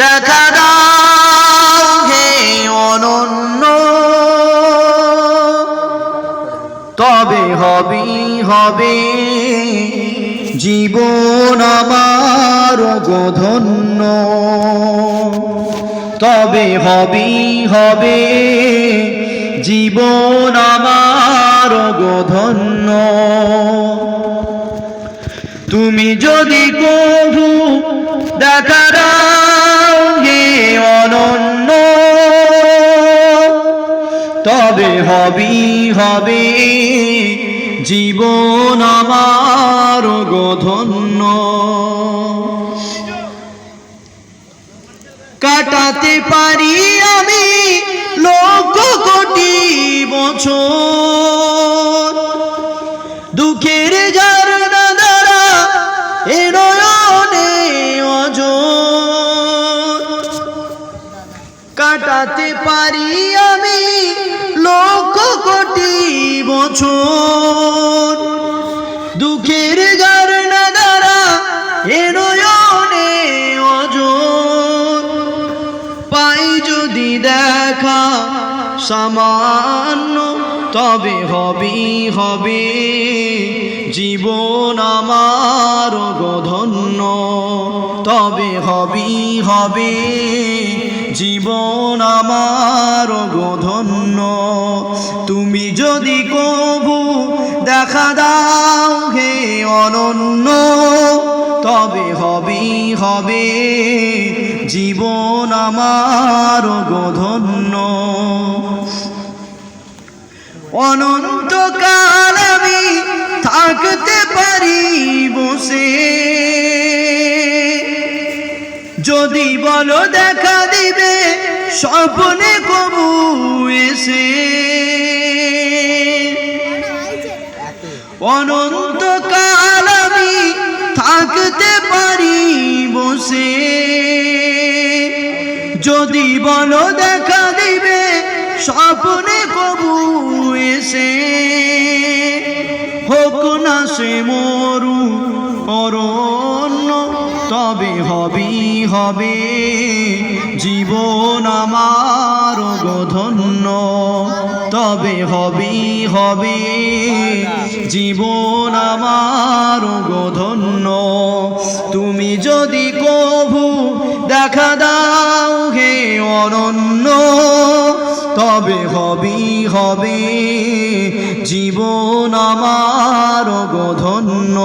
দেখা দাও হে অনন্য, তবে হবে জীবন আমার ধন্য, তবে হবে জীবন আমার ধন্য। তুমি যদি কভু দেখা দাও হে অনন্য, তবে হবে জীবন আমার ধন্য। কাটাতে পারি আমি লক্ষ কোটি বছর, দুঃখের ঝরনা দ্বারা এ নয়নে অঝোর। কাটাতে পারি আমি লক্ষ কোটি বছর, দুঃখের ঝরনা দ্বারা এ নয়নে অঝোর। পাই যদি দেখা সামান্য, তবে হবে জীবন আমার ধন্য, তবে হবে জীবন আমার ধন্য। তুমি যদি কভু দেখা দাও হে অনন্য, তবে হবে জীবন আমার ধন্য। অনন্তকাল আমি থাকতে পারি বসে, যদি বলো দেখা দিবে স্বপ্নে কবু এসে। অনন্তকাল আমি থাকতে পারি বসে, যদি বলো দেখা দিবে স্বপ্নে কবু এসে। হোক না সে মরু অরণ্য, তবে হবে জীবন আমার ধন্য, তবে হবে জীবন আমার ধন্য। তুমি যদি কভু দেখা দাও হে অনন্য, তবে হবে জীবন আমার ধন্য।